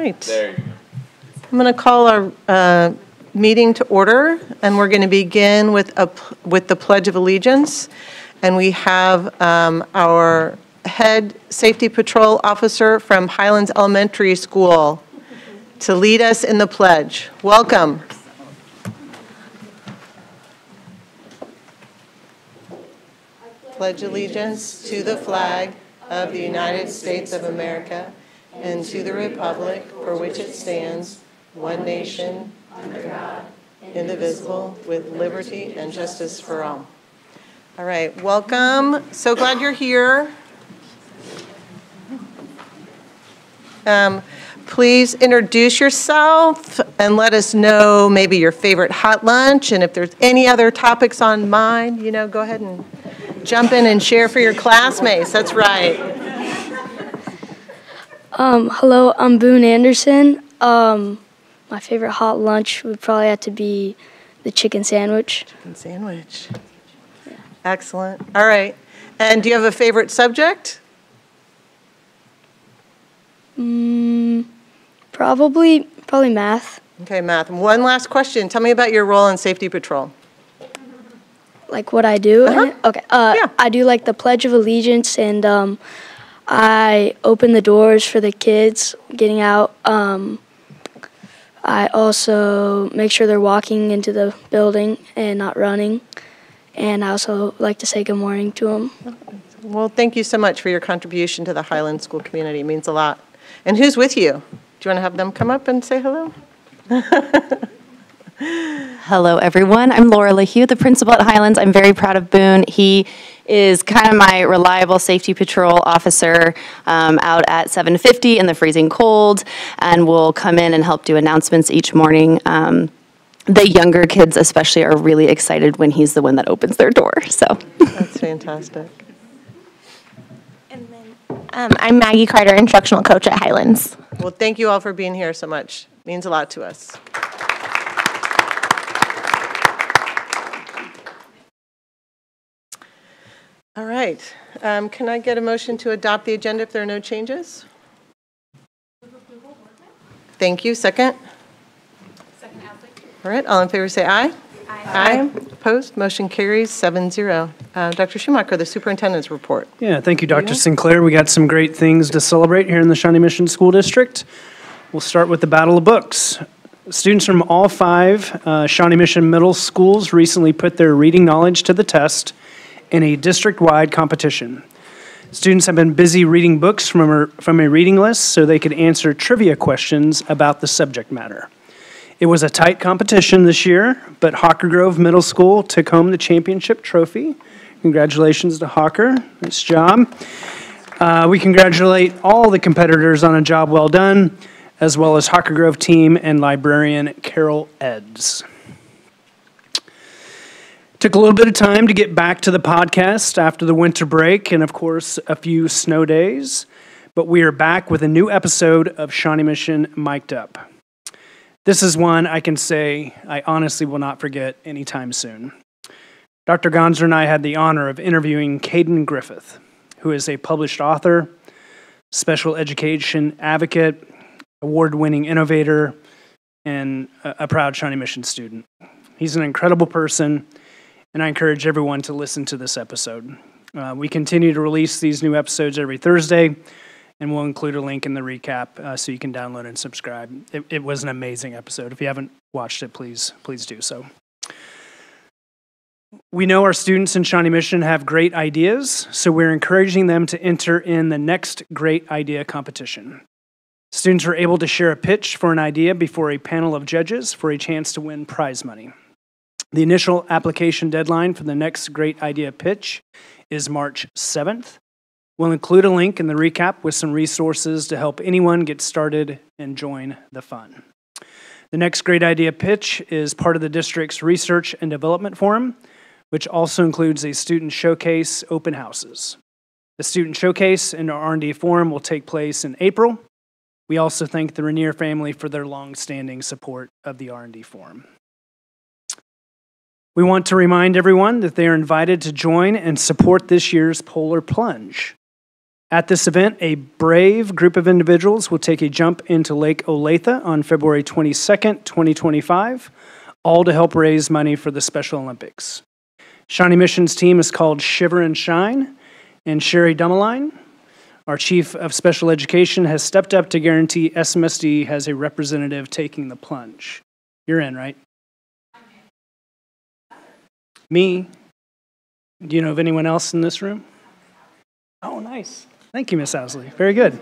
right. There you go. I'm going to call our meeting to order, and we're going to begin with the Pledge of Allegiance. And we have our head safety patrol officer from Highlands Elementary School to lead us in the pledge. Welcome. Pledge allegiance to the flag of the United States of America and to the republic for which it stands, one nation, under God, indivisible, with liberty and justice for all. All right, welcome. So glad you're here. Please introduce yourself and let us know maybe your favorite hot lunch, and if there's any other topics on mind, go ahead and jump in and share for your classmates. That's right. Hello, I'm Boone Anderson. My favorite hot lunch would probably have to be the chicken sandwich. Chicken sandwich. Yeah. Excellent. All right. And do you have a favorite subject? Probably math. Okay, math. One last question. Tell me about your role in Safety Patrol. Like what I do? Okay. Yeah. I do like the Pledge of Allegiance, and I open the doors for the kids getting out. I also make sure they're walking into the building and not running. And I also like to say good morning to them. Well, thank you so much for your contribution to the Highland School community. It means a lot. And who's with you? Do you want to have them come up and say hello? Hello, everyone. I'm Laura LaHue, the principal at Highlands. I'm very proud of Boone. He is kind of my reliable safety patrol officer out at 7:50 in the freezing cold, and will come in and help do announcements each morning. The younger kids especially are really excited when he's the one that opens their door. So that's fantastic. And then I'm Maggie Carter, instructional coach at Highlands. Well, thank you all for being here so much. It means a lot to us. All right. Can I get a motion to adopt the agenda if there are no changes? Thank you. Second? Second, Ashley. All right. All in favor say aye. Aye. Opposed? Motion carries 7-0. Dr. Schumacher, the superintendent's report. Yeah, thank you, Dr. Sinclair. We got some great things to celebrate here in the Shawnee Mission School District. We'll start with the Battle of Books. Students from all 5 Shawnee Mission middle schools recently put their reading knowledge to the test in a district-wide competition. Students have been busy reading books from a reading list so they could answer trivia questions about the subject matter. It was a tight competition this year, but Hawker Grove Middle School took home the championship trophy. Congratulations to Hawker. Nice job. We congratulate all the competitors on a job well done, as well as Hawker Grove team and librarian Carol Eds. Took a little bit of time to get back to the podcast after the winter break and, of course, a few snow days. But we are back with a new episode of Shawnee Mission Mic'd Up. This is one I can say I honestly will not forget anytime soon. Dr. Gonzer and I had the honor of interviewing Caden Griffith, who is a published author, special education advocate, award-winning innovator, and a proud Shawnee Mission student. He's an incredible person, and I encourage everyone to listen to this episode. We continue to release these new episodes every Thursday, and we'll include a link in the recap so you can download and subscribe. It was an amazing episode. If you haven't watched it, please do so. We know our students in Shawnee Mission have great ideas, so we're encouraging them to enter in the next Great Idea competition. Students are able to share a pitch for an idea before a panel of judges for a chance to win prize money. The initial application deadline for the next Great Idea pitch is March 7th. We'll include a link in the recap with some resources to help anyone get started and join the fun. The next Great Idea pitch is part of the district's Research and Development Forum, which also includes a student showcase open houses. The student showcase and our R&D forum will take place in April. We also thank the Rainier family for their long-standing support of the R&D forum. We want to remind everyone that they are invited to join and support this year's Polar Plunge. At this event, a brave group of individuals will take a jump into Lake Olathe on February 22nd, 2025, all to help raise money for the Special Olympics. Shawnee Mission's team is called Shiver and Shine, and Sherry Dummeline, our Chief of Special Education, has stepped up to guarantee SMSD has a representative taking the plunge. You're in, right? Me? Do you know of anyone else in this room? Oh, nice. Thank you, Miss Ousley. Very good.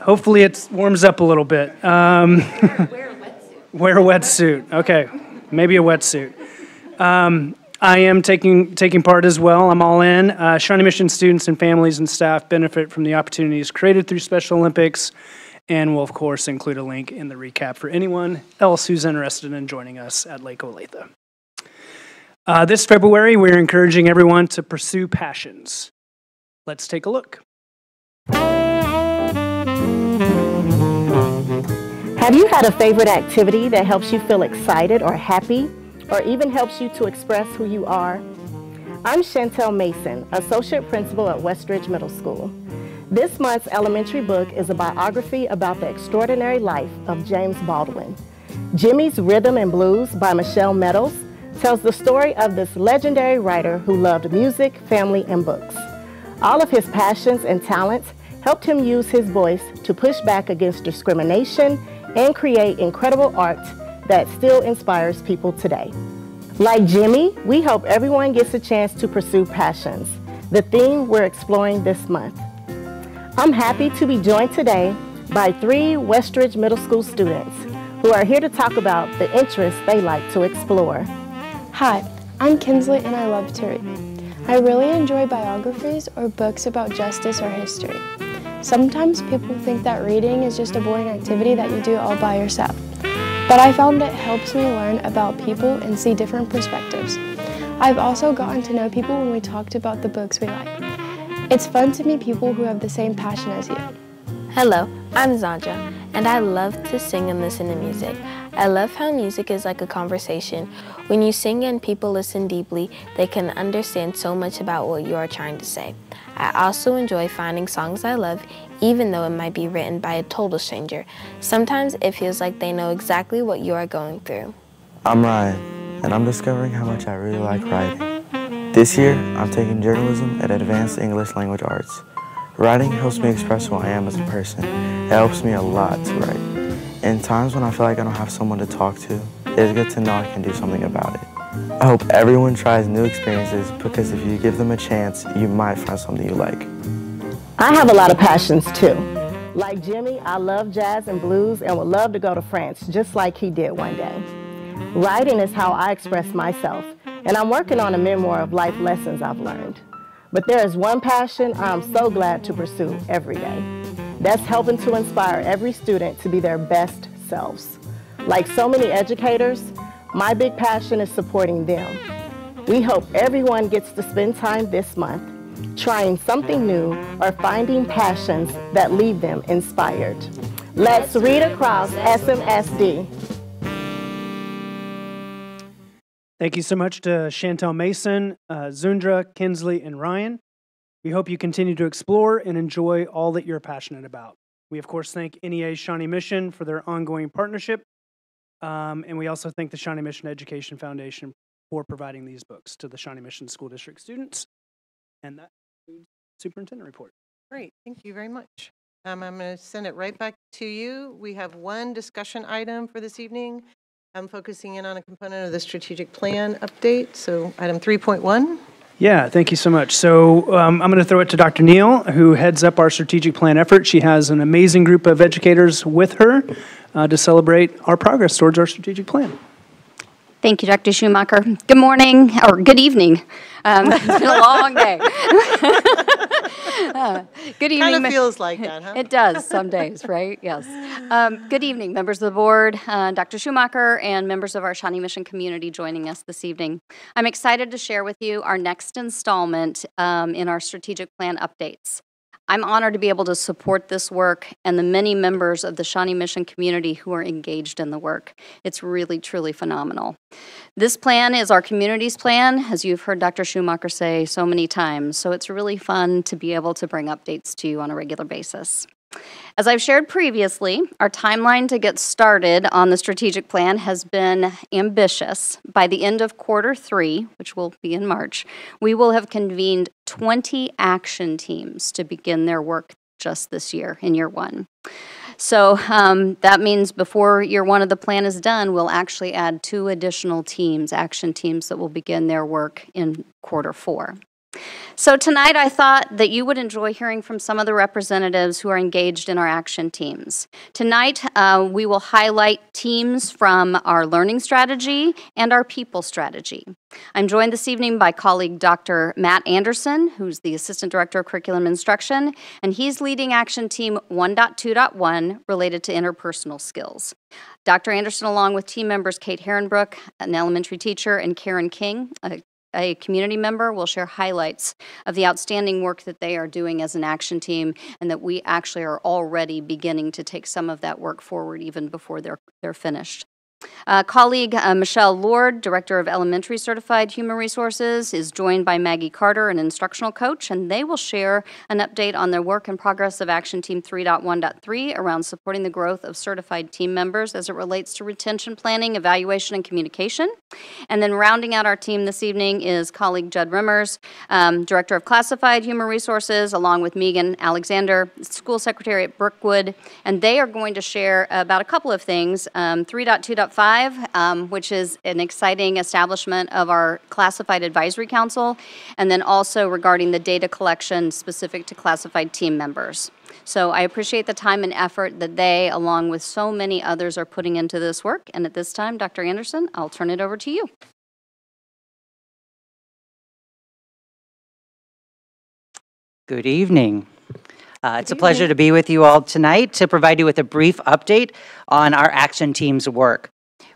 Hopefully it warms up a little bit. Wear a wetsuit. Wear a wetsuit. Okay, maybe a wetsuit. I am taking part as well. I'm all in. Shawnee Mission students and families and staff benefit from the opportunities created through Special Olympics, and we'll, of course, include a link in the recap for anyone else who's interested in joining us at Lake Olathe. This February, we're encouraging everyone to pursue passions. Let's take a look. Have you had a favorite activity that helps you feel excited or happy, or even helps you to express who you are? I'm Chantel Mason, Associate Principal at Westridge Middle School. This month's elementary book is a biography about the extraordinary life of James Baldwin. Jimmy's Rhythm and Blues by Michelle Meadows tells the story of this legendary writer who loved music, family, and books. All of his passions and talents helped him use his voice to push back against discrimination and create incredible art that still inspires people today. Like Jimmy, we hope everyone gets a chance to pursue passions, the theme we're exploring this month. I'm happy to be joined today by 3 Westridge Middle School students who are here to talk about the interests they like to explore. Hi, I'm Kinsley and I love to read. I really enjoy biographies or books about justice or history. Sometimes people think that reading is just a boring activity that you do all by yourself. But I found it helps me learn about people and see different perspectives. I've also gotten to know people when we talked about the books we like. It's fun to meet people who have the same passion as you. Hello, I'm Zandra, and I love to sing and listen to music. I love how music is like a conversation. When you sing and people listen deeply, they can understand so much about what you are trying to say. I also enjoy finding songs I love, even though it might be written by a total stranger. Sometimes it feels like they know exactly what you are going through. I'm Ryan, and I'm discovering how much I really like writing. This year, I'm taking journalism and advanced English language arts. Writing helps me express who I am as a person. It helps me a lot to write. In times when I feel like I don't have someone to talk to, it's good to know I can do something about it. I hope everyone tries new experiences because if you give them a chance, you might find something you like. I have a lot of passions too. Like Jimmy, I love jazz and blues and would love to go to France just like he did one day. Writing is how I express myself, and I'm working on a memoir of life lessons I've learned. But there is one passion I'm so glad to pursue every day. That's helping to inspire every student to be their best selves. Like so many educators, my big passion is supporting them. We hope everyone gets to spend time this month trying something new or finding passions that leave them inspired. Let's read across SMSD. Thank you so much to Chantel Mason, Zundra, Kinsley, and Ryan. We hope you continue to explore and enjoy all that you're passionate about. We, of course, thank NEA Shawnee Mission for their ongoing partnership, and we also thank the Shawnee Mission Education Foundation for providing these books to the Shawnee Mission School District students. And that concludes the superintendent report. Great, thank you very much. I'm going to send it right back to you. We have one discussion item for this evening. I'm focusing in on a component of the strategic plan update, so item 3.1. Yeah, thank you so much. So I'm going to throw it to Dr. Neal, who heads up our strategic plan effort. She has an amazing group of educators with her to celebrate our progress towards our strategic plan. Thank you, Dr. Schumacher. Good morning, or good evening. It's been a long day. Good evening. Kind of feels like that, huh? It does some days, right? Yes. Good evening, members of the board, Dr. Schumacher, and members of our Shawnee Mission community joining us this evening. I'm excited to share with you our next installment in our strategic plan updates. I'm honored to be able to support this work and the many members of the Shawnee Mission community who are engaged in the work. It's really, truly phenomenal. This plan is our community's plan, as you've heard Dr. Schumacher say so many times, so it's really fun to be able to bring updates to you on a regular basis. As I've shared previously, our timeline to get started on the strategic plan has been ambitious. By the end of Q3, which will be in March, we will have convened 20 action teams to begin their work just this year, in year one. So that means before year one of the plan is done, we'll actually add 2 additional teams, action teams, that will begin their work in Q4. So tonight I thought that you would enjoy hearing from some of the representatives who are engaged in our action teams. Tonight we will highlight teams from our learning strategy and our people strategy. I'm joined this evening by colleague Dr. Matt Anderson, who's the Assistant Director of Curriculum Instruction, and he's leading action team 1.2.1 related to interpersonal skills. Dr. Anderson, along with team members Kate Herrenbrook, an elementary teacher, and Karen King, a community member, will share highlights of the outstanding work that they are doing as an action team, and that we actually are already beginning to take some of that work forward even before they're finished. Colleague Michelle Lord, Director of Elementary Certified Human Resources, is joined by Maggie Carter, an instructional coach, and they will share an update on their work and progress of Action Team 3.1.3 around supporting the growth of certified team members as it relates to retention planning, evaluation, and communication. And then rounding out our team this evening is colleague Judd Rimmers, Director of Classified Human Resources, along with Megan Alexander, School Secretary at Brookwood, and they are going to share about a couple of things. 3.2.5, which is an exciting establishment of our Classified Advisory Council, and then also regarding the data collection specific to classified team members. So I appreciate the time and effort that they, along with so many others, are putting into this work. And at this time, Dr. Anderson, I'll turn it over to you. Good evening. It's a pleasure to be with you all tonight to provide you with a brief update on our action team's work.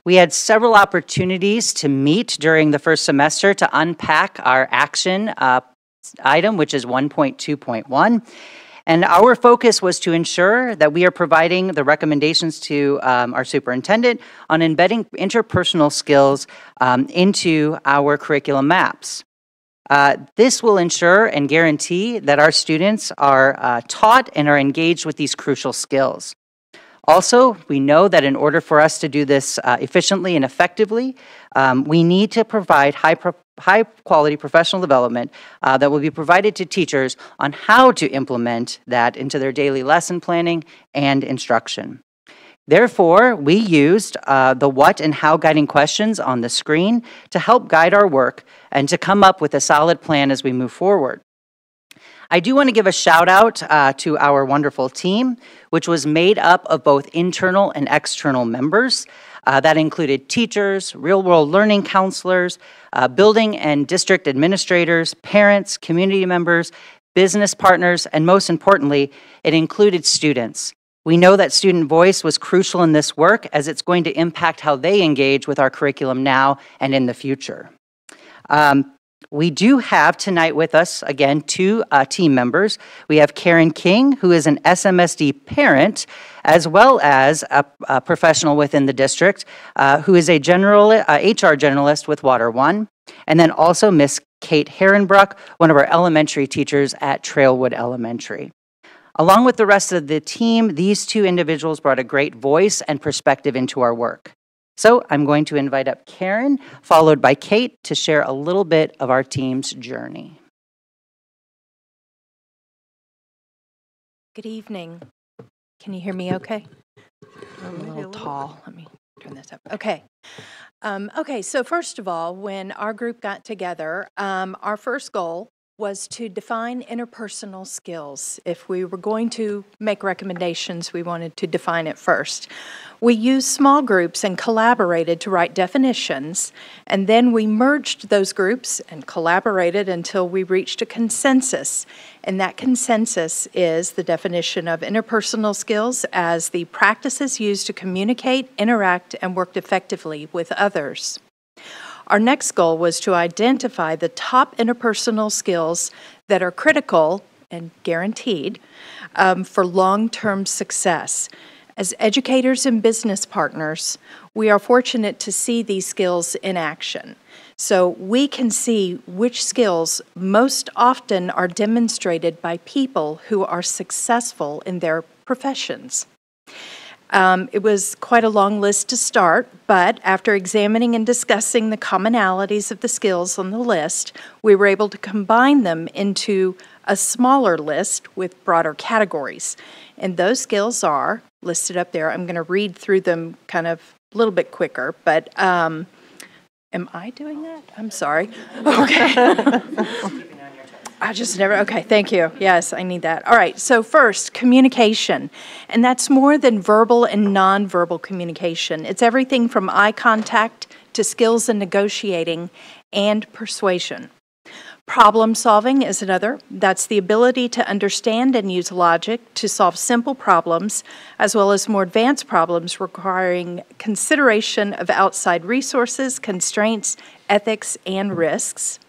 We had several opportunities to meet during the first semester to unpack our action item, which is 1.2.1. And our focus was to ensure that we are providing the recommendations to our superintendent on embedding interpersonal skills into our curriculum maps. This will ensure and guarantee that our students are taught and are engaged with these crucial skills. Also, we know that in order for us to do this efficiently and effectively, we need to provide high quality professional development that will be provided to teachers on how to implement that into their daily lesson planning and instruction. Therefore, we used the what and how guiding questions on the screen to help guide our work and to come up with a solid plan as we move forward. I do want to give a shout out to our wonderful team, which was made up of both internal and external members. That included teachers, real-world learning counselors, building and district administrators, parents, community members, business partners, and most importantly, it included students. We know that student voice was crucial in this work as it's going to impact how they engage with our curriculum now and in the future. We do have tonight with us, again, 2 team members. We have Karen King, who is an SMSD parent, as well as a professional within the district, who is a HR generalist with Water One, and then also Miss Kate Herrenbrook, one of our elementary teachers at Trailwood Elementary. Along with the rest of the team, these 2 individuals brought a great voice and perspective into our work. So I'm going to invite up Karen, followed by Kate, to share a little bit of our team's journey. Good evening. Can you hear me okay? I'm a little tall. Let me turn this up. Okay. So first of all, when our group got together, our first goal was to define interpersonal skills. If we were going to make recommendations, we wanted to define it first. We used small groups and collaborated to write definitions, and then we merged those groups and collaborated until we reached a consensus. And that consensus is the definition of interpersonal skills as the practices used to communicate, interact, and work effectively with others. Our next goal was to identify the top interpersonal skills that are critical and guaranteed for long-term success. As educators and business partners, we are fortunate to see these skills in action. So we can see which skills most often are demonstrated by people who are successful in their professions. It was quite a long list to start, but after examining and discussing the commonalities of the skills on the list, we were able to combine them into a smaller list with broader categories. And those skills are listed up there. I'm going to read through them kind of a little bit quicker, but am I doing that? I'm sorry. Okay. I just never, okay, thank you. Yes, I need that. All right, so first, communication. And that's more than verbal and nonverbal communication. It's everything from eye contact to skills in negotiating and persuasion. Problem solving is another. That's the ability to understand and use logic to solve simple problems, as well as more advanced problems requiring consideration of outside resources, constraints, ethics, and risks.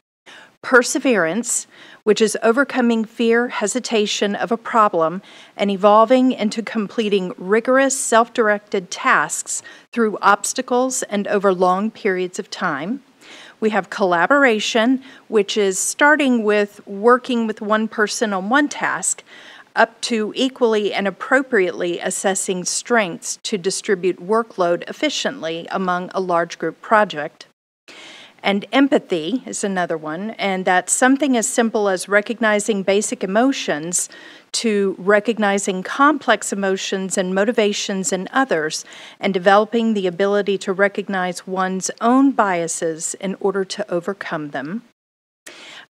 Perseverance, which is overcoming fear, hesitation of a problem, and evolving into completing rigorous, self-directed tasks through obstacles and over long periods of time. We have collaboration, which is starting with working with one person on one task, up to equally and appropriately assessing strengths to distribute workload efficiently among a large group project. And empathy is another one, and that's something as simple as recognizing basic emotions to recognizing complex emotions and motivations in others, and developing the ability to recognize one's own biases in order to overcome them.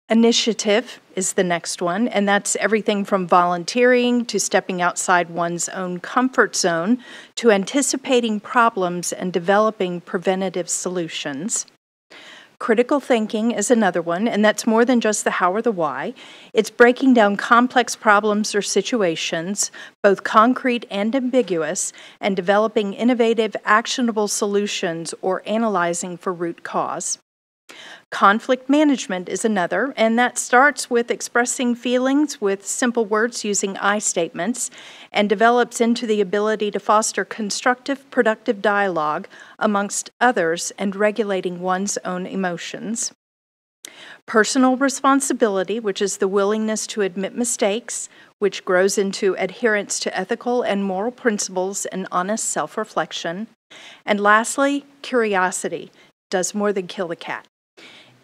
Initiative is the next one, and that's everything from volunteering to stepping outside one's own comfort zone to anticipating problems and developing preventative solutions. Critical thinking is another one, and that's more than just the how or the why. It's breaking down complex problems or situations, both concrete and ambiguous, and developing innovative, actionable solutions or analyzing for root cause. Conflict management is another, and that starts with expressing feelings with simple words using I statements and develops into the ability to foster constructive, productive dialogue amongst others and regulating one's own emotions. Personal responsibility, which is the willingness to admit mistakes, which grows into adherence to ethical and moral principles and honest self-reflection. And lastly, curiosity does more than kill the cat.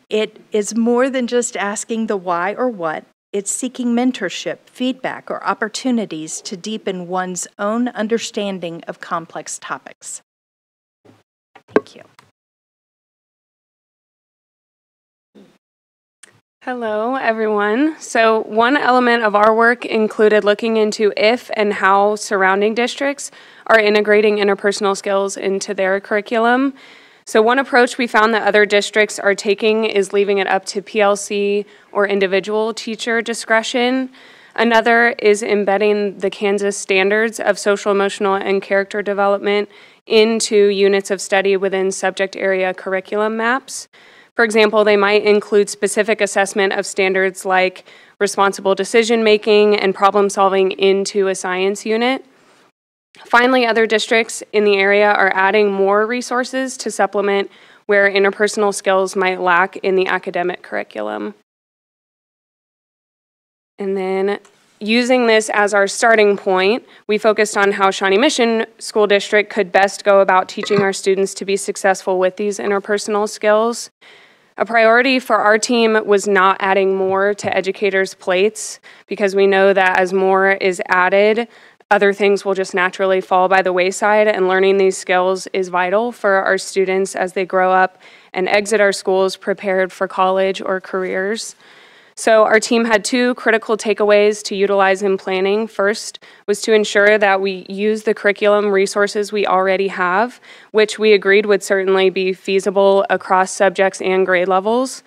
It is more than just asking the why or what. It's seeking mentorship, feedback, or opportunities to deepen one's own understanding of complex topics. Thank you. Hello, everyone. So one element of our work included looking into if and how surrounding districts are integrating interpersonal skills into their curriculum. So one approach we found that other districts are taking is leaving it up to PLC or individual teacher discretion. Another is embedding the Kansas standards of social, emotional, and character development into units of study within subject area curriculum maps. For example, they might include specific assessment of standards like responsible decision-making and problem-solving into a science unit. Finally, other districts in the area are adding more resources to supplement where interpersonal skills might lack in the academic curriculum. And then using this as our starting point, we focused on how Shawnee Mission School District could best go about teaching our students to be successful with these interpersonal skills. A priority for our team was not adding more to educators' plates, because we know that as more is added, other things will just naturally fall by the wayside, and learning these skills is vital for our students as they grow up and exit our schools prepared for college or careers. So our team had two critical takeaways to utilize in planning. First was to ensure that we use the curriculum resources we already have, which we agreed would certainly be feasible across subjects and grade levels.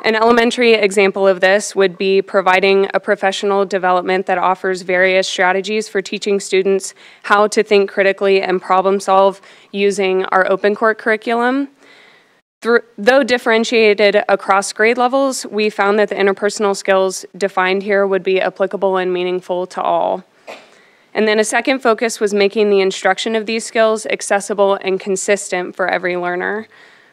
An elementary example of this would be providing a professional development that offers various strategies for teaching students how to think critically and problem solve using our open court curriculum. Though differentiated across grade levels, we found that the interpersonal skills defined here would be applicable and meaningful to all. And then a second focus was making the instruction of these skills accessible and consistent for every learner.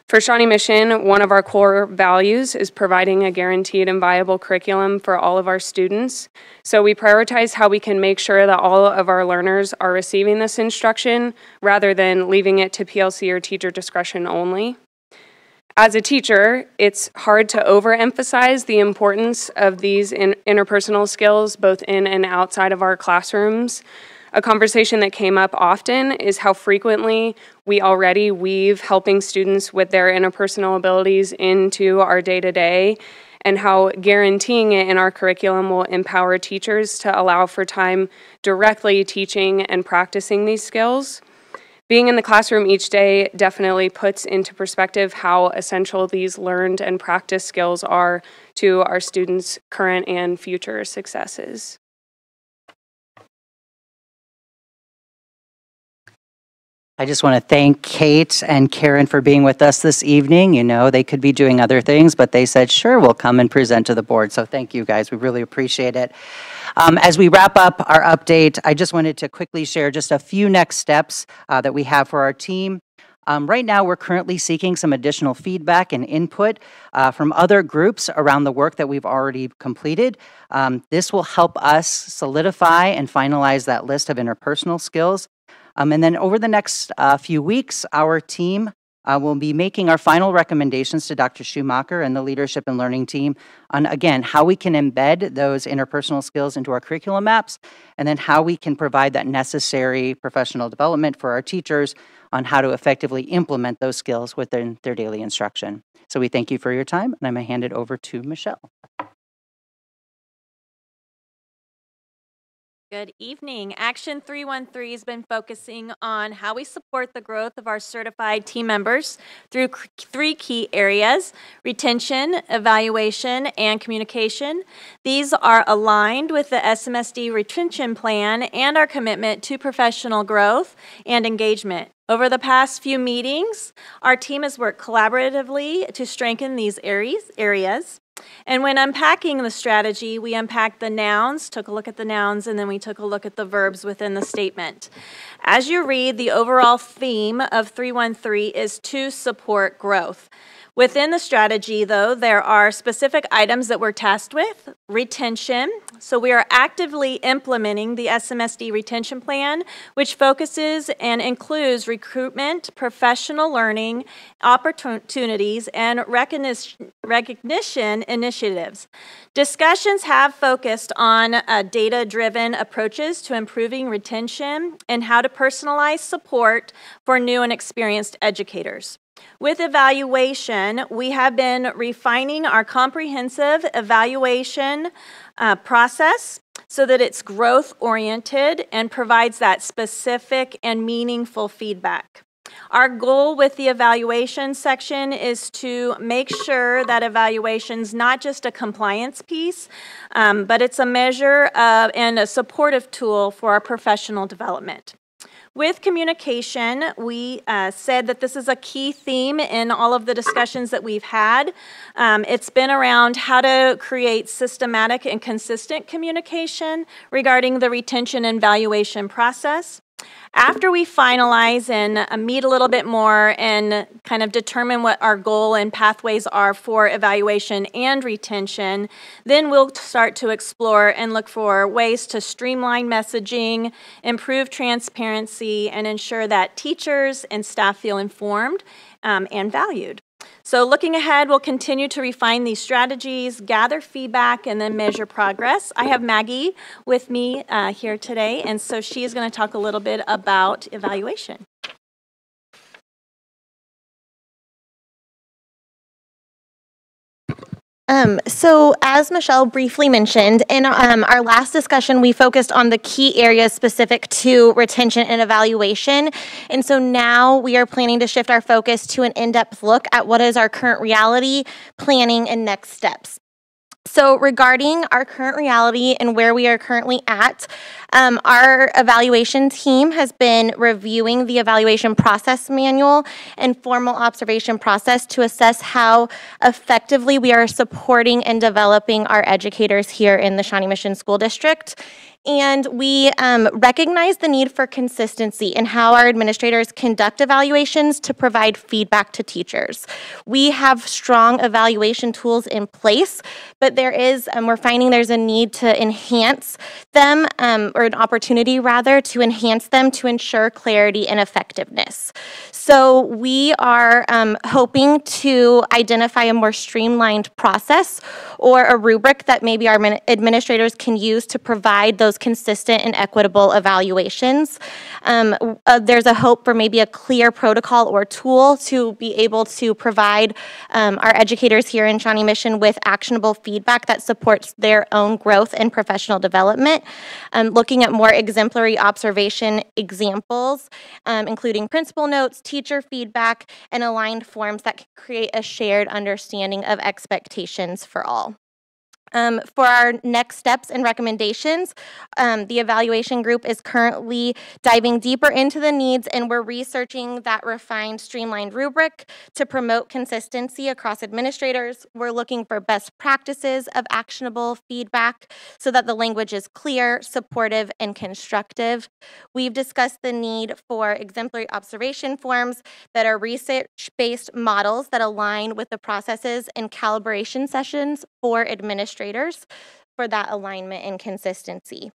For Shawnee Mission, one of our core values is providing a guaranteed and viable curriculum for all of our students. So we prioritize how we can make sure that all of our learners are receiving this instruction rather than leaving it to PLC or teacher discretion only. As a teacher, it's hard to overemphasize the importance of these interpersonal skills both in and outside of our classrooms. A conversation that came up often is how frequently we already weave helping students with their interpersonal abilities into our day-to-day, and how guaranteeing it in our curriculum will empower teachers to allow for time directly teaching and practicing these skills. Being in the classroom each day definitely puts into perspective how essential these learned and practiced skills are to our students' current and future successes. I just want to thank Kate and Karen for being with us this evening. You know, they could be doing other things, but they said, sure, we'll come and present to the board. So thank you guys. We really appreciate it. As we wrap up our update, I just wanted to quickly share just a few next steps that we have for our team. Right now, we're currently seeking some additional feedback and input from other groups around the work that we've already completed. This will help us solidify and finalize that list of interpersonal skills. And then over the next few weeks, our team will be making our final recommendations to Dr. Schumacher and the leadership and learning team on, again, how we can embed those interpersonal skills into our curriculum maps, and then how we can provide that necessary professional development for our teachers on how to effectively implement those skills within their daily instruction. So we thank you for your time, and I'm going to hand it over to Michelle. Good evening. Action 313 has been focusing on how we support the growth of our certified team members through three key areas: retention, evaluation, and communication. These are aligned with the SMSD retention plan and our commitment to professional growth and engagement. Over the past few meetings, our team has worked collaboratively to strengthen these areas. And when unpacking the strategy, we unpacked the nouns, took a look at the nouns, and then we took a look at the verbs within the statement. As you read, the overall theme of 313 is to support growth. Within the strategy, though, there are specific items that we're tasked with. Retention. So we are actively implementing the SMSD retention plan, which focuses and includes recruitment, professional learning, opportunities, and recognition initiatives. Discussions have focused on data-driven approaches to improving retention and how to personalize support for new and experienced educators. With evaluation, we have been refining our comprehensive evaluation process so that it's growth-oriented and provides that specific and meaningful feedback. Our goal with the evaluation section is to make sure that evaluation's not just a compliance piece, but it's a measure and a supportive tool for our professional development. With communication, we said that this is a key theme in all of the discussions that we've had. It's been around how to create systematic and consistent communication regarding the retention and evaluation process. After we finalize and meet a little bit more and kind of determine what our goal and pathways are for evaluation and retention, then we'll start to explore and look for ways to streamline messaging, improve transparency, and ensure that teachers and staff feel informed and valued. So looking ahead, we'll continue to refine these strategies, gather feedback, and then measure progress. I have Maggie with me here today, and so she is going to talk a little bit about evaluation. So as Michelle briefly mentioned, in our last discussion, we focused on the key areas specific to retention and evaluation. And so now we are planning to shift our focus to an in-depth look at what is our current reality, planning, and next steps. So regarding our current reality and where we are currently at, our evaluation team has been reviewing the evaluation process manual and formal observation process to assess how effectively we are supporting and developing our educators here in the Shawnee Mission School District. And we recognize the need for consistency in how our administrators conduct evaluations to provide feedback to teachers. We have strong evaluation tools in place, but we're finding there's a need to enhance them, or an opportunity rather, to enhance them to ensure clarity and effectiveness. So we are hoping to identify a more streamlined process or a rubric that maybe our administrators can use to provide those consistent and equitable evaluations. There's a hope for maybe a clear protocol or tool to be able to provide our educators here in Shawnee Mission with actionable feedback that supports their own growth and professional development. Looking at more exemplary observation examples, including principal notes, teacher feedback, and aligned forms that can create a shared understanding of expectations for all. For our next steps and recommendations, the evaluation group is currently diving deeper into the needs, and we're researching that refined, streamlined rubric to promote consistency across administrators. We're looking for best practices of actionable feedback so that the language is clear, supportive, and constructive. We've discussed the need for exemplary observation forms that are research-based models that align with the processes and calibration sessions for administrators for that alignment and consistency.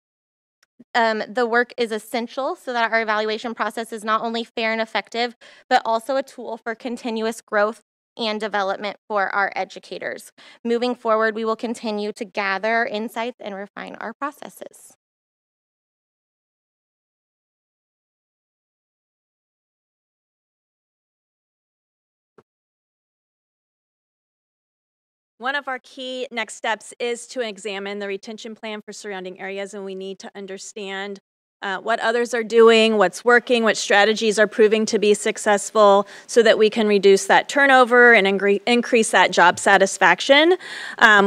The work is essential so that our evaluation process is not only fair and effective, but also a tool for continuous growth and development for our educators. Moving forward, we will continue to gather insights and refine our processes. One of our key next steps is to examine the retention plan for surrounding areas, and we need to understand what others are doing, what's working, what strategies are proving to be successful so that we can reduce that turnover and increase that job satisfaction.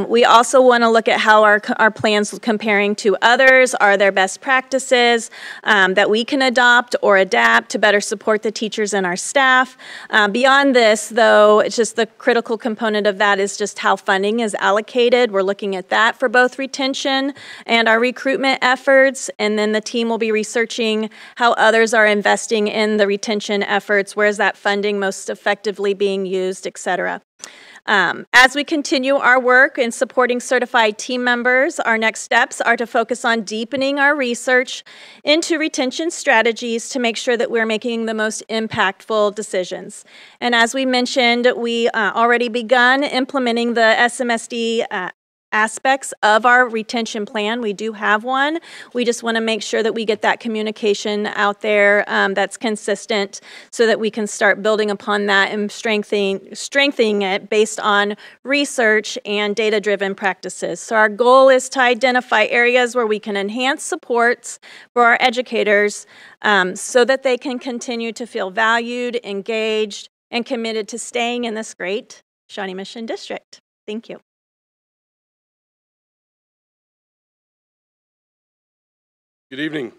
We also want to look at how our plans comparing to others. Are there best practices that we can adopt or adapt to better support the teachers and our staff? Beyond this, though, it's just the critical component of that is just how funding is allocated. We're looking at that for both retention and our recruitment efforts, and then the team will be researching how others are investing in the retention efforts, where is that funding most effectively being used, et cetera. As we continue our work in supporting certified team members, our next steps are to focus on deepening our research into retention strategies to make sure that we're making the most impactful decisions. And as we mentioned, we already begun implementing the SMSD aspects of our retention plan. We do have one. We just want to make sure that we get that communication out there that's consistent so that we can start building upon that and strengthening it based on research and data-driven practices. So our goal is to identify areas where we can enhance supports for our educators so that they can continue to feel valued, engaged, and committed to staying in this great Shawnee Mission District. Thank you. Good evening.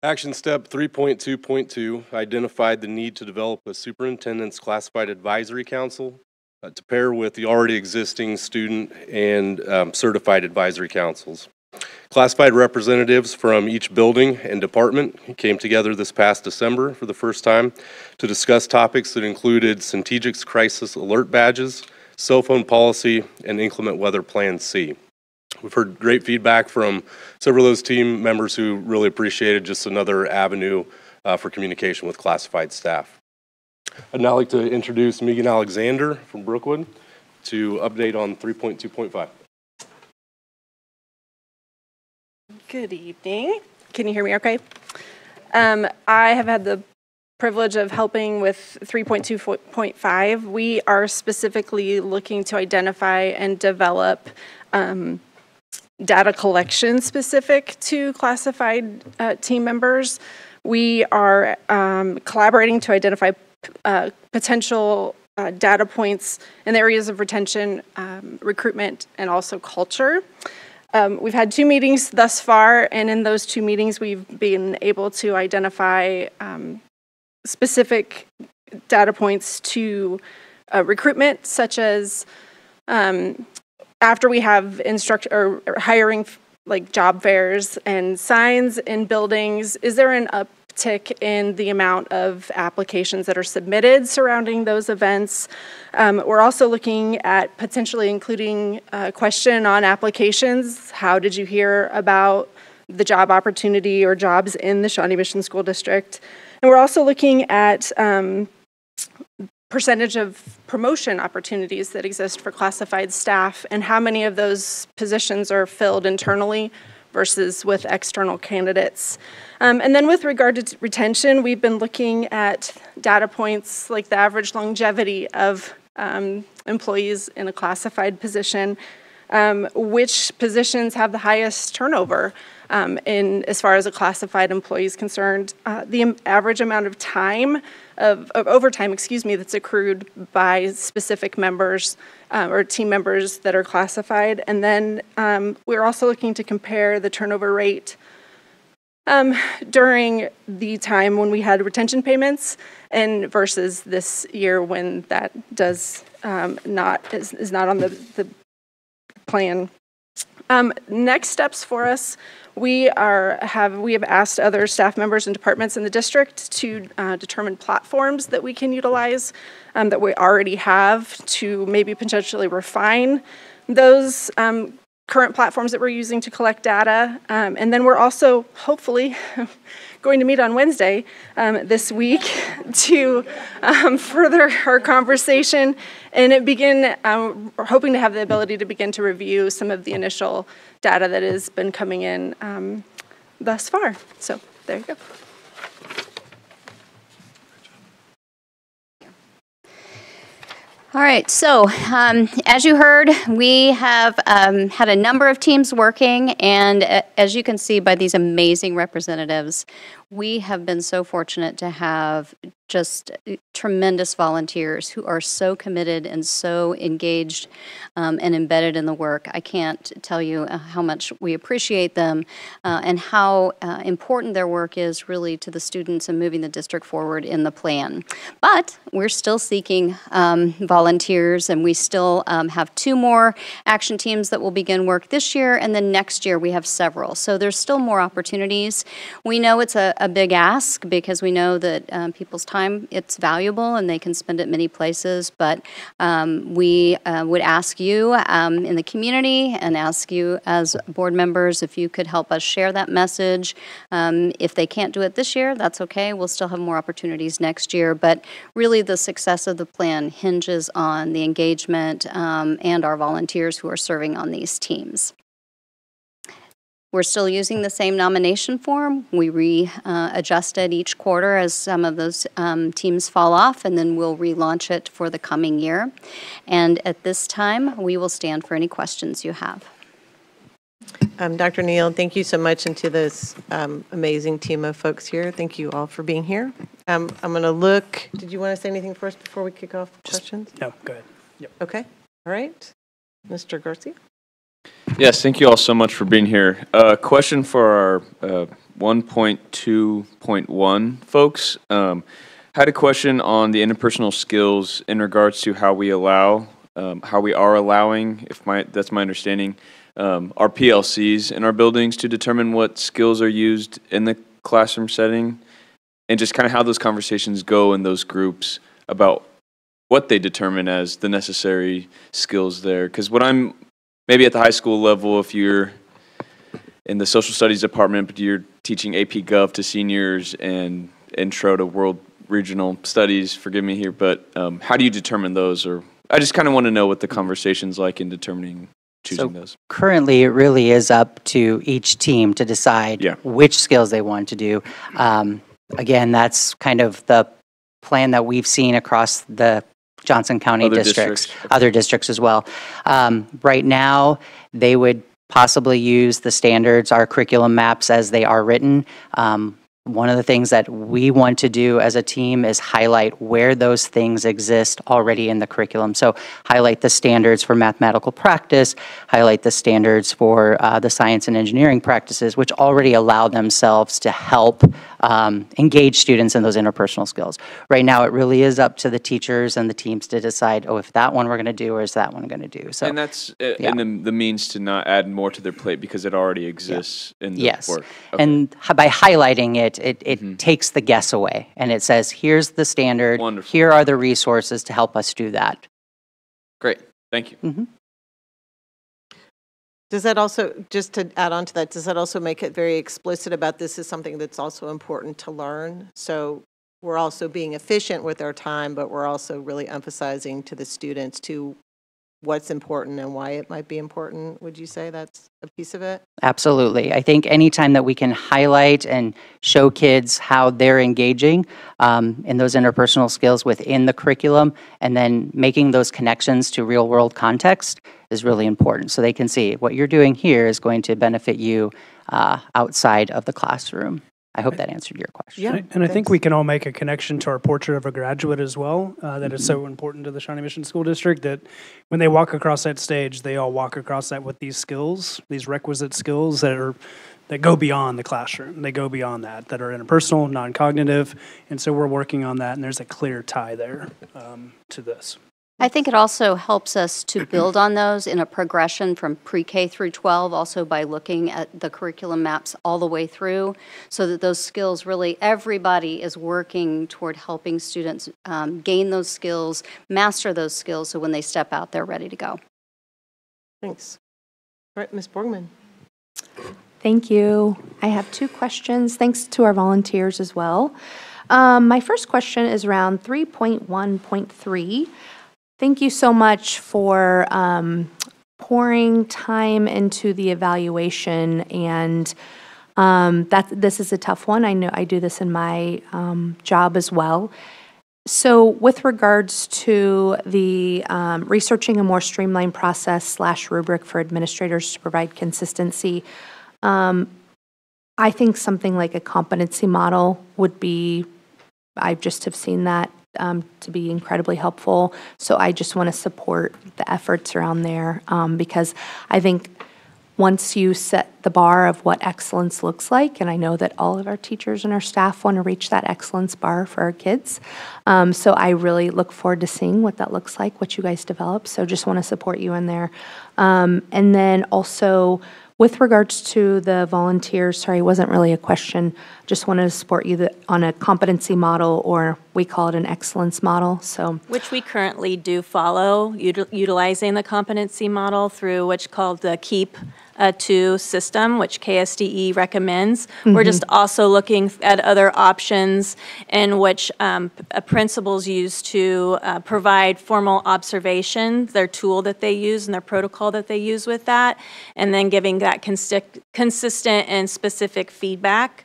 Action step 3.2.2 identified the need to develop a superintendent's classified advisory council to pair with the already existing student and certified advisory councils. Classified representatives from each building and department came together this past December for the first time to discuss topics that included Centegic's crisis alert badges, cell phone policy, and inclement weather plan C. We've heard great feedback from several of those team members who really appreciated just another avenue for communication with classified staff. I'd now like to introduce Megan Alexander from Brookwood to update on 3.2.5. Good evening. Can you hear me okay? I have had the privilege of helping with 3.2.5. We are specifically looking to identify and develop data collection specific to classified team members. We are collaborating to identify potential data points in the areas of retention, recruitment, and also culture. We've had 2 meetings thus far, and in those 2 meetings, we've been able to identify specific data points to recruitment, such as after we have hiring like job fairs and signs in buildings, is there an uptick in the amount of applications that are submitted surrounding those events? We're also looking at potentially including a question on applications. How did you hear about the job opportunity or jobs in the Shawnee Mission School District? And we're also looking at percentage of promotion opportunities that exist for classified staff and how many of those positions are filled internally versus with external candidates. And then with regard to retention, we've been looking at data points like the average longevity of employees in a classified position, which positions have the highest turnover in as far as a classified employee is concerned, the average amount of time of overtime, that's accrued by specific members or team members that are classified. And then we're also looking to compare the turnover rate during the time when we had retention payments and versus this year when that does is not on the plan. Next steps for us, we have asked other staff members and departments in the district to determine platforms that we can utilize that we already have to maybe potentially refine those current platforms that we're using to collect data. And then we're also hopefully going to meet on Wednesday this week to further our conversation and we're hoping to have the ability to begin to review some of the initial data that has been coming in thus far. So there you go. All right, so as you heard, we have had a number of teams working, and as you can see by these amazing representatives, we have been so fortunate to have just tremendous volunteers who are so committed and so engaged and embedded in the work. I can't tell you how much we appreciate them and how important their work is really to the students and moving the district forward in the plan. But we're still seeking volunteers, and we still have 2 more action teams that will begin work this year, and then next year we have several. So there's still more opportunities. We know it's a big ask because we know that people's time, it's valuable and they can spend it many places, but we would ask you in the community and ask you as board members if you could help us share that message. If they can't do it this year, that's okay. We'll still have more opportunities next year, but really the success of the plan hinges on the engagement and our volunteers who are serving on these teams. We're still using the same nomination form. We readjust it each quarter as some of those teams fall off, and then we'll relaunch it for the coming year. And at this time, we will stand for any questions you have. Dr. Neal, thank you so much, and to this amazing team of folks here. Thank you all for being here. I'm going to look. Did you want to say anything first before we kick off questions? No, go ahead. Yep. Okay. All right. Mr. Garcia? Yes, thank you all so much for being here. Question for our 1.2.1 folks. Had a question on the interpersonal skills in regards to how we are allowing, that's my understanding, our PLCs in our buildings to determine what skills are used in the classroom setting, and just kind of how those conversations go in those groups about what they determine as the necessary skills there. Because what I'm maybe at the high school level, if you're in the social studies department, but you're teaching AP Gov to seniors and intro to world regional studies, forgive me here, but how do you determine those? Or I just kind of want to know what the conversation's like in determining, choosing those. Currently, it really is up to each team to decide which skills they want to do. Again, that's kind of the plan that we've seen across the Johnson County districts, other districts as well. Right now, they would possibly use the standards, our curriculum maps as they are written. One of the things that we want to do as a team is highlight where those things exist already in the curriculum. So highlight the standards for mathematical practice, highlight the standards for the science and engineering practices, which already allow themselves to help engage students in those interpersonal skills. Right now, it really is up to the teachers and the teams to decide, oh, if that one we're going to do or is that one going to do. So, and that's and the means to not add more to their plate because it already exists in the work. Okay. And by highlighting it, it takes the guess away, and it says, here's the standard, here are the resources to help us do that. Great, thank you. Does that also, just to add on to that, does that also make it very explicit about this is something that's also important to learn? So we're also being efficient with our time, but we're also really emphasizing to the students to what's important and why it might be important. Would you say that's a piece of it? Absolutely. I think anytime that we can highlight and show kids how they're engaging in those interpersonal skills within the curriculum and then making those connections to real world context is really important. So they can see what you're doing here is going to benefit you outside of the classroom. I hope that answered your question. Yeah, and I think we can all make a connection to our portrait of a graduate as well. That is so important to the Shawnee Mission School District that when they walk across that stage, they all walk across that with these skills, these requisite skills that go beyond the classroom. They go beyond that are interpersonal, non-cognitive, and so we're working on that, and there's a clear tie there to this. I think it also helps us to build on those in a progression from pre-K through 12, also by looking at the curriculum maps all the way through, so that those skills really, everybody is working toward helping students gain those skills, master those skills, so when they step out, they're ready to go. Thanks. All right, Ms. Borgman. Thank you. I have two questions, thanks to our volunteers as well. My first question is around 3.1.3. Thank you so much for pouring time into the evaluation, and this is a tough one. I know I do this in my job as well. So with regards to the researching a more streamlined process / rubric for administrators to provide consistency, I think something like a competency model would be, I just have seen that to be incredibly helpful. So I just want to support the efforts around there because I think once you set the bar of what excellence looks like, and I know that all of our teachers and our staff want to reach that excellence bar for our kids. So I really look forward to seeing what that looks like, what you guys develop. So just want to support you in there. And then also, with regards to the volunteers, sorry, it wasn't really a question. Just wanted to support you on a competency model, or we call it an excellence model. So, which we currently do follow, utilizing the competency model through what's called the KEEP 2 system, which KSDE recommends. We're just also looking at other options in which principals use to provide formal observation, their tool that they use and their protocol that they use with that, and then giving that consistent and specific feedback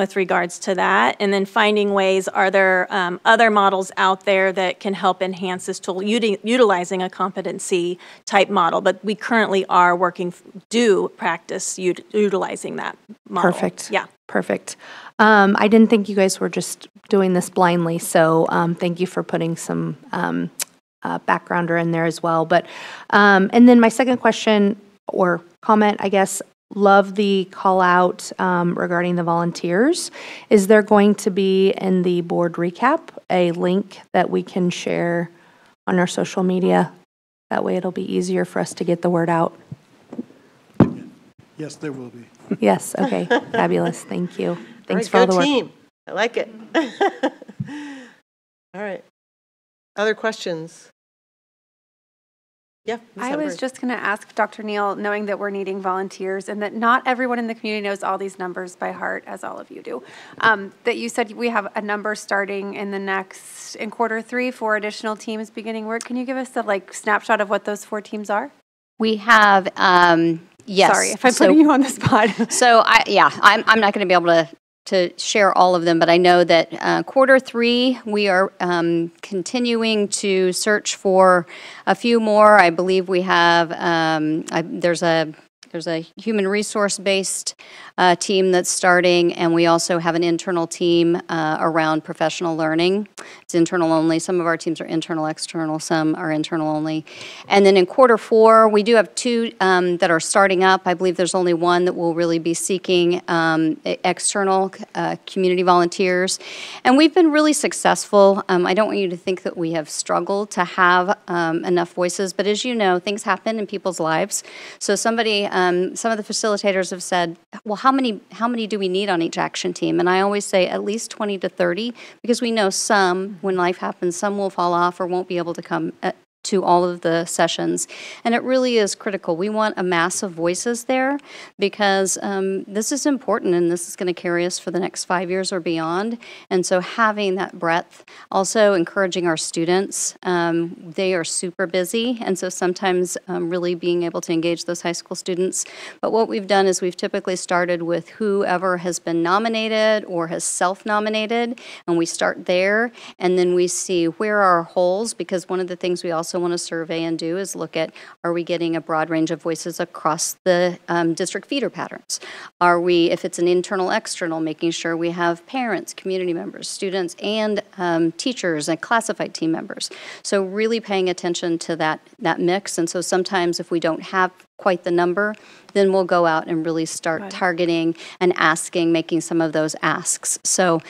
with regards to that, and then finding ways, are there other models out there that can help enhance this tool, utilizing a competency type model, but we currently are practice utilizing that model. Perfect. Yeah. Perfect. I didn't think you guys were just doing this blindly, so thank you for putting some backgrounder in there as well. But and then my second question or comment, I guess, love the call out regarding the volunteers. Is there going to be in the board recap a link that we can share on our social media? That way it'll be easier for us to get the word out. Yes, there will be. Yes, okay, fabulous, thank you. Thanks All for right, all the go work. team. I like it. All right. Other questions? Yeah. Ms. I was Hedberg. just going to ask Dr. Neal, knowing that we're needing volunteers and that not everyone in the community knows all these numbers by heart, as all of you do, that you said we have a number starting in quarter 3, 4 additional teams beginning work. Can you give us a snapshot of what those 4 teams are? We have, yes. Sorry if I'm putting you on the spot. So I'm not going to be able to share all of them, but I know that quarter 3, we are continuing to search for a few more. I believe we have, there's a There's a human resource-based team that's starting, and we also have an internal team around professional learning. It's internal only. Some of our teams are internal, external. Some are internal only. And then in quarter 4, we do have 2 that are starting up. I believe there's only one that will really be seeking external community volunteers. And we've been really successful. I don't want you to think that we have struggled to have enough voices, but as you know, things happen in people's lives. So some of the facilitators have said, well, how many do we need on each action team? And I always say at least 20 to 30, because we know some, when life happens, some will fall off or won't be able to come to all of the sessions. And it really is critical. We want a mass of voices there because this is important, and this is going to carry us for the next 5 years or beyond. And so having that breadth, also encouraging our students, they are super busy, and so sometimes really being able to engage those high school students. But what we've done is we've typically started with whoever has been nominated or has self-nominated, and we start there, and then we see where are our holes, because one of the things we also want to survey and do is look at, are we getting a broad range of voices across the district feeder patterns? Are we, if it's an internal, external, making sure we have parents, community members, students, and teachers and classified team members. So really paying attention to that mix. And so sometimes if we don't have quite the number, then we'll go out and really start targeting and asking, making some of those asks. So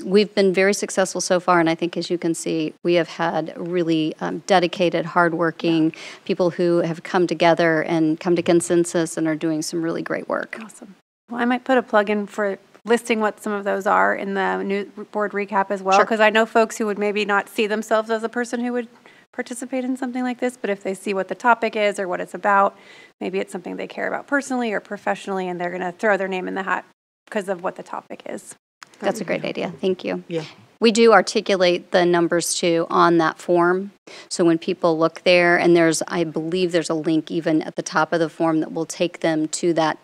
we've been very successful so far, and I think, as you can see, we have had really dedicated, hardworking people who have come together and come to consensus and are doing some really great work. Awesome. Well, I might put a plug in for listing what some of those are in the new board recap as well, because I know folks who would maybe not see themselves as a person who would participate in something like this, but if they see what the topic is or what it's about, maybe it's something they care about personally or professionally, and they're going to throw their name in the hat because of what the topic is. That's a great idea. Thank you. Yeah. We do articulate the numbers too on that form. So when people look there, and I believe there's a link even at the top of the form that will take them to that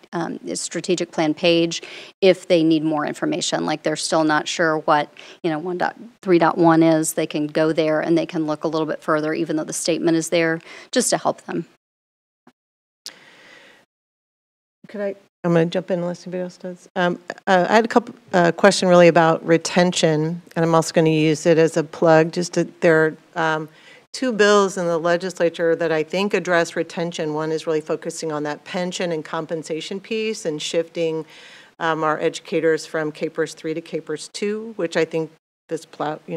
strategic plan page if they need more information. Like they're still not sure what 1.3.1 is, they can go there and they can look a little bit further, even though the statement is there, just to help them. I'm going to jump in unless anybody else does. I had a couple question really about retention, and I'm also going to use it as a plug. There are 2 bills in the legislature that I think address retention. One is really focusing on that pension and compensation piece and shifting our educators from KPERS 3 to KPERS 2, which I think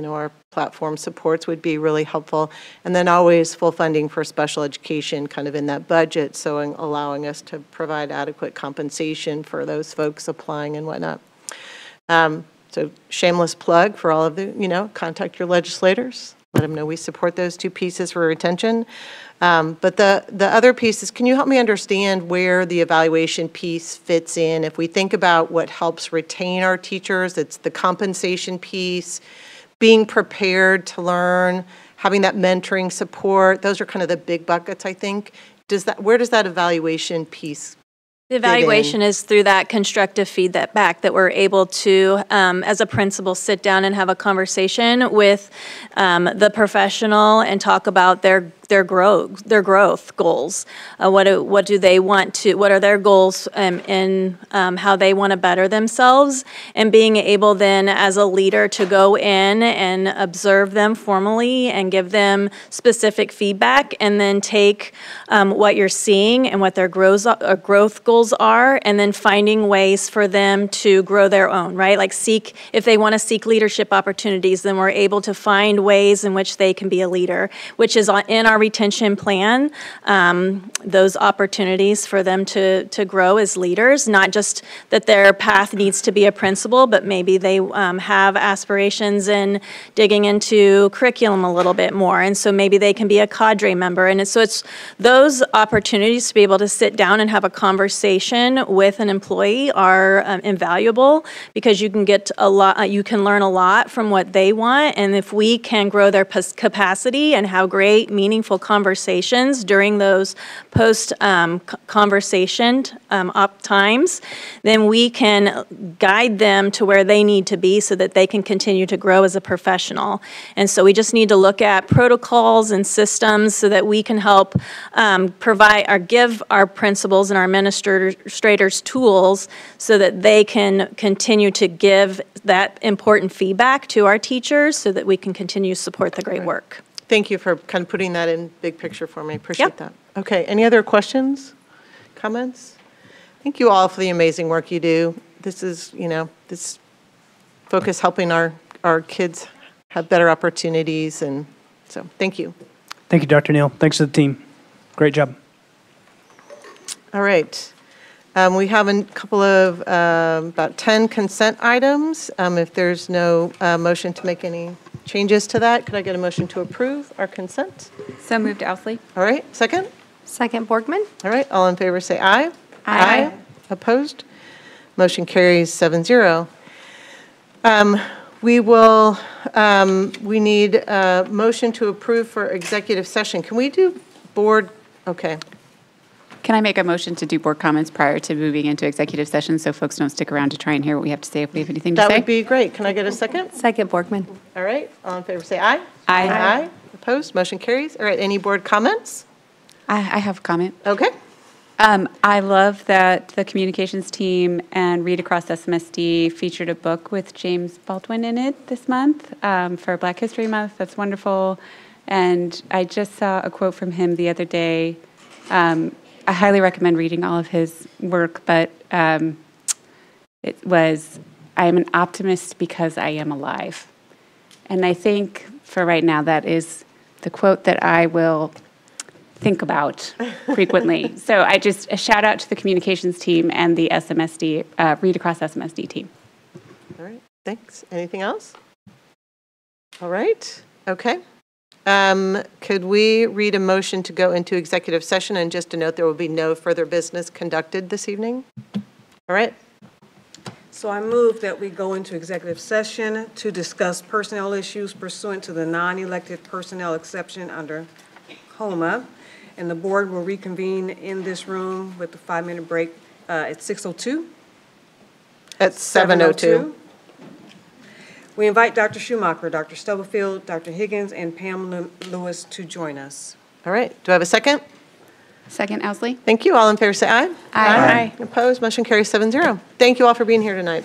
our platform supports would be really helpful. And then always full funding for special education kind of in that budget, so allowing us to provide adequate compensation for those folks applying and whatnot. So shameless plug for all of the, contact your legislators. Let them know we support those 2 pieces for retention. But the other piece is, can you help me understand where the evaluation piece fits in? If we think about what helps retain our teachers, it's the compensation piece, being prepared to learn, having that mentoring support. Those are kind of the big buckets, I think. Where does that evaluation piece The evaluation is through that constructive feedback that we're able to, as a principal, sit down and have a conversation with the professional and talk about their growth goals. What do they want to? What are their goals in how they want to better themselves? And being able then, as a leader, to go in and observe them formally and give them specific feedback, and then take what you're seeing and what their growth goals are, and then finding ways for them to grow their own, right? Like if they want to seek leadership opportunities, then we're able to find ways in which they can be a leader, which is in our retention plan, those opportunities for them to grow as leaders, not just that their path needs to be a principal, but maybe they have aspirations in digging into curriculum a little bit more, and so maybe they can be a cadre member. And so it's those opportunities to be able to sit down and have a conversation with an employee are invaluable, because you can get a lot, you can learn a lot from what they want, and if we can grow their capacity and how great, meaningful meaningful conversations during those post-conversation op times, then we can guide them to where they need to be so that they can continue to grow as a professional. And so we just need to look at protocols and systems so that we can help provide or give our principals and our administrators tools so that they can continue to give that important feedback to our teachers so that we can continue to support the great work. Thank you for kind of putting that in big picture for me. Appreciate that. Okay, any other questions, comments? Thank you all for the amazing work you do. This is, this focus helping our kids have better opportunities, and so thank you. Thank you, Dr. Neal. Thanks to the team. Great job. All right. We have a couple of about 10 consent items. If there's no motion to make any changes to that, could I get a motion to approve our consent? So moved, Owsley. All right, second? Second, Borgman. All right, all in favor say aye. Aye. Opposed? Motion carries 7-0. We need a motion to approve for executive session. Can we do board? Okay. Can I make a motion to do board comments prior to moving into executive session so folks don't stick around to try and hear what we have to say if we have anything to say? That would be great. Can I get a second? Second, Borgman. All right, all in favor say aye. Aye. Aye. Opposed? Motion carries. All right, any board comments? I have a comment. Okay. I love that the communications team and Read Across SMSD featured a book with James Baldwin in it this month for Black History Month. That's wonderful. And I just saw a quote from him the other day. I highly recommend reading all of his work, but it was, I am an optimist because I am alive. And I think for right now, that is the quote that I will think about frequently. So I just, a shout out to the communications team and the SMSD, Read Across SMSD team. All right, thanks. Anything else? All right, okay. Could we read a motion to go into executive session? And just to note, there will be no further business conducted this evening. All right. So I move that we go into executive session to discuss personnel issues pursuant to the non-elected personnel exception under COMA. And the board will reconvene in this room with a 5-minute break at 6:02. At 7:02. We invite Dr. Schumacher, Dr. Stubblefield, Dr. Higgins, and Pam Lewis to join us. All right. Do I have a second? Second, Owsley. Thank you. All in favor say aye. Aye. Opposed? Motion carries 7-0. Thank you all for being here tonight.